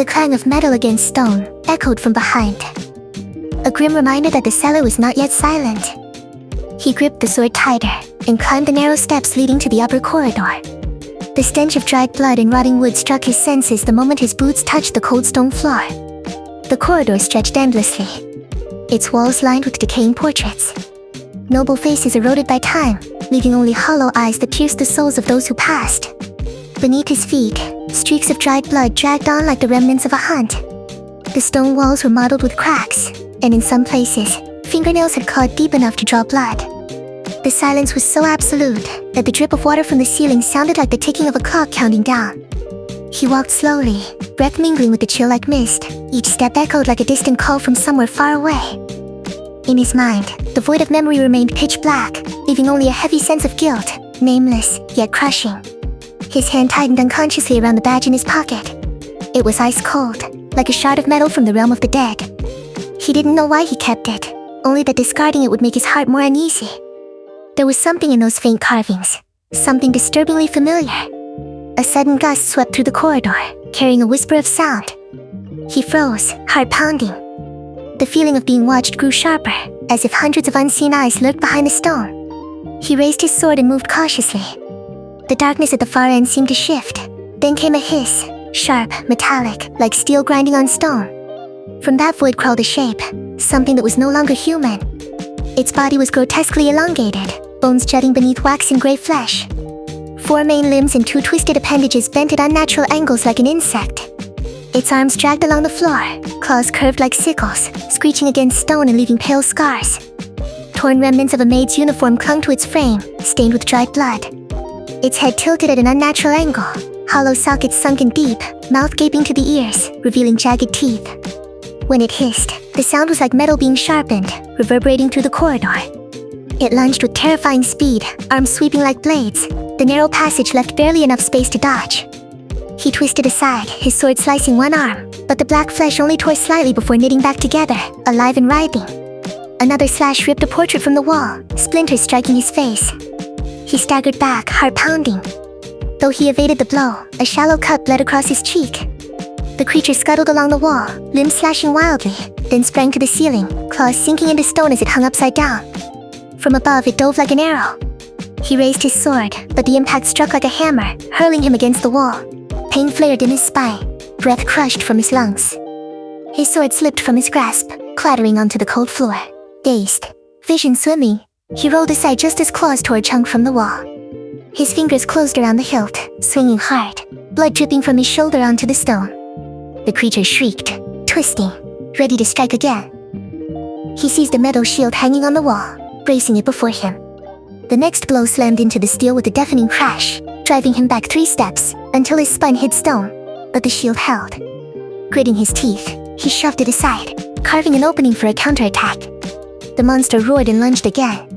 The clang of metal against stone echoed from behind, a grim reminder that the cellar was not yet silent. He gripped the sword tighter and climbed the narrow steps leading to the upper corridor. The stench of dried blood and rotting wood struck his senses the moment his boots touched the cold stone floor. The corridor stretched endlessly, its walls lined with decaying portraits. Noble faces eroded by time, leaving only hollow eyes that pierced the souls of those who passed. Beneath his feet, streaks of dried blood dragged on like the remnants of a hunt. The stone walls were mottled with cracks, and in some places, fingernails had clawed deep enough to draw blood. The silence was so absolute that the drip of water from the ceiling sounded like the ticking of a clock counting down. He walked slowly, breath mingling with the chill like mist. Each step echoed like a distant call from somewhere far away. In his mind, the void of memory remained pitch black, leaving only a heavy sense of guilt, nameless, yet crushing. His hand tightened unconsciously around the badge in his pocket. It was ice cold, like a shard of metal from the realm of the dead. He didn't know why he kept it, only that discarding it would make his heart more uneasy. There was something in those faint carvings, something disturbingly familiar. A sudden gust swept through the corridor, carrying a whisper of sound. He froze, heart pounding. The feeling of being watched grew sharper, as if hundreds of unseen eyes lurked behind the stone. He raised his sword and moved cautiously. The darkness at the far end seemed to shift. Then came a hiss, sharp, metallic, like steel grinding on stone. From that void crawled a shape, something that was no longer human. Its body was grotesquely elongated, bones jutting beneath waxen gray flesh. 4 main limbs and 2 twisted appendages bent at unnatural angles like an insect. Its arms dragged along the floor, claws curved like sickles, screeching against stone and leaving pale scars. Torn remnants of a maid's uniform clung to its frame, stained with dried blood. Its head tilted at an unnatural angle, hollow sockets sunken deep, mouth gaping to the ears, revealing jagged teeth. When it hissed, the sound was like metal being sharpened, reverberating through the corridor. It lunged with terrifying speed, arms sweeping like blades. The narrow passage left barely enough space to dodge. He twisted aside, his sword slicing one arm, but the black flesh only tore slightly before knitting back together, alive and writhing. Another slash ripped a portrait from the wall, splinters striking his face. He staggered back, heart pounding. Though he evaded the blow, a shallow cut bled across his cheek. The creature scuttled along the wall, limbs slashing wildly, then sprang to the ceiling, claws sinking into stone as it hung upside down. From above, it dove like an arrow. He raised his sword, but the impact struck like a hammer, hurling him against the wall. Pain flared in his spine, breath crushed from his lungs. His sword slipped from his grasp, clattering onto the cold floor. Dazed, vision swimming, he rolled aside just as claws tore a chunk from the wall. His fingers closed around the hilt, swinging hard, blood dripping from his shoulder onto the stone. The creature shrieked, twisting, ready to strike again. He seized a metal shield hanging on the wall, bracing it before him. The next blow slammed into the steel with a deafening crash, driving him back 3 steps, until his spine hit stone, but the shield held. Gritting his teeth, he shoved it aside, carving an opening for a counterattack. The monster roared and lunged again.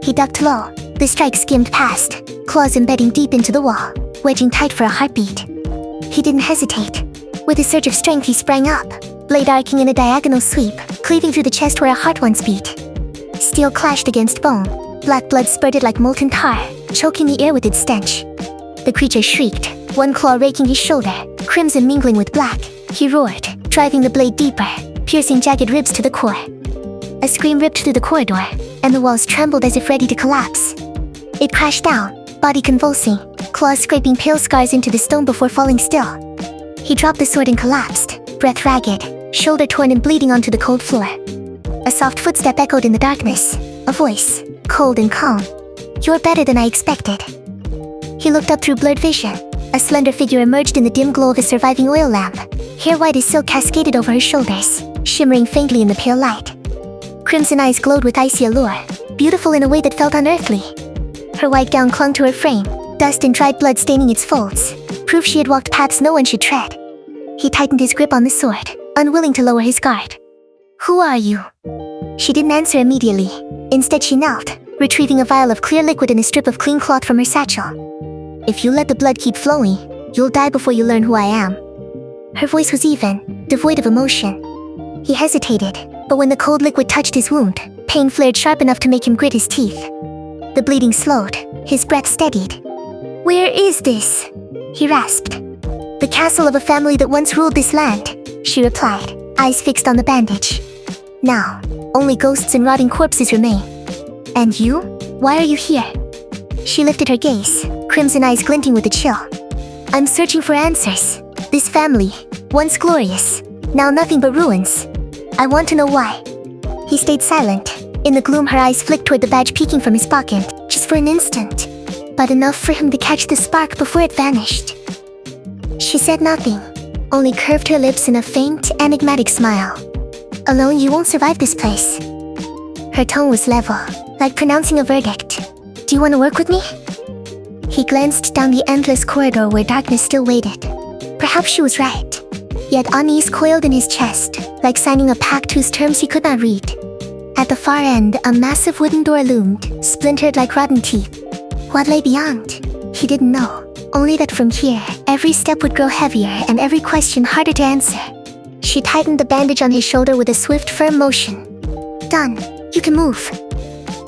He ducked low, the strike skimmed past, claws embedding deep into the wall, wedging tight for a heartbeat. He didn't hesitate. With a surge of strength he sprang up, blade arcing in a diagonal sweep, cleaving through the chest where a heart once beat. Steel clashed against bone, black blood spurted like molten tar, choking the air with its stench. The creature shrieked, one claw raking his shoulder, crimson mingling with black. He roared, driving the blade deeper, piercing jagged ribs to the core. A scream ripped through the corridor, and the walls trembled as if ready to collapse. It crashed down, body convulsing, claws scraping pale scars into the stone before falling still. He dropped the sword and collapsed, breath ragged, shoulder torn and bleeding onto the cold floor. A soft footstep echoed in the darkness, a voice, cold and calm. "You're better than I expected." He looked up through blurred vision. A slender figure emerged in the dim glow of a surviving oil lamp. Hair white as silk cascaded over her shoulders, shimmering faintly in the pale light. Crimson eyes glowed with icy allure, beautiful in a way that felt unearthly. Her white gown clung to her frame, dust and dried blood staining its folds, proof she had walked paths no one should tread. He tightened his grip on the sword, unwilling to lower his guard. "Who are you?" She didn't answer immediately. Instead she knelt, retrieving a vial of clear liquid and a strip of clean cloth from her satchel. "If you let the blood keep flowing, you'll die before you learn who I am." Her voice was even, devoid of emotion. He hesitated, but when the cold liquid touched his wound, pain flared sharp enough to make him grit his teeth. The bleeding slowed, his breath steadied. "Where is this?" he rasped. The castle of a family that once ruled this land, she replied, eyes fixed on the bandage. Now, only ghosts and rotting corpses remain. And you? Why are you here? She lifted her gaze, crimson eyes glinting with a chill. I'm searching for answers. This family, once glorious, now nothing but ruins. I want to know why. He stayed silent. In the gloom, her eyes flicked toward the badge peeking from his pocket, just for an instant, but enough for him to catch the spark before it vanished. She said nothing, only curved her lips in a faint, enigmatic smile. Alone, you won't survive this place. Her tone was level, like pronouncing a verdict. Do you want to work with me? He glanced down the endless corridor where darkness still waited. Perhaps she was right. Yet unease coiled in his chest, like signing a pact whose terms he could not read. At the far end, a massive wooden door loomed, splintered like rotten teeth. What lay beyond? He didn't know. Only that from here, every step would grow heavier and every question harder to answer. She tightened the bandage on his shoulder with a swift, firm motion. Done. You can move.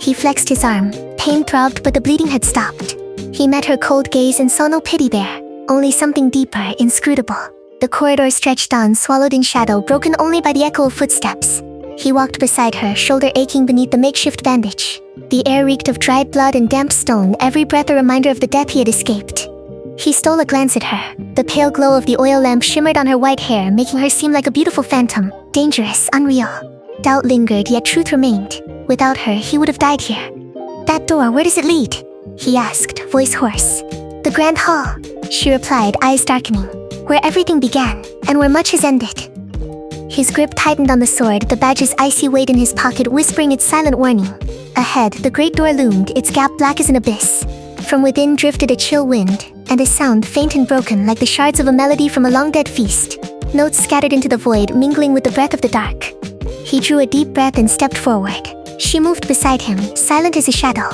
He flexed his arm. Pain throbbed, but the bleeding had stopped. He met her cold gaze and saw no pity there, only something deeper, inscrutable. The corridor stretched on, swallowed in shadow, broken only by the echo of footsteps. He walked beside her, shoulder aching beneath the makeshift bandage. The air reeked of dried blood and damp stone, every breath a reminder of the death he had escaped. He stole a glance at her. The pale glow of the oil lamp shimmered on her white hair, making her seem like a beautiful phantom, dangerous, unreal. Doubt lingered, yet truth remained. Without her, he would have died here. That door, where does it lead? He asked, voice hoarse. The Grand Hall, she replied, eyes darkening. Where everything began, and where much has ended. His grip tightened on the sword, the badge's icy weight in his pocket whispering its silent warning. Ahead, the great door loomed, its gap black as an abyss. From within drifted a chill wind, and a sound faint and broken like the shards of a melody from a long-dead feast. Notes scattered into the void, mingling with the breath of the dark. He drew a deep breath and stepped forward. She moved beside him, silent as a shadow.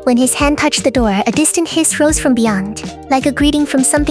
When his hand touched the door, a distant hiss rose from beyond, like a greeting from something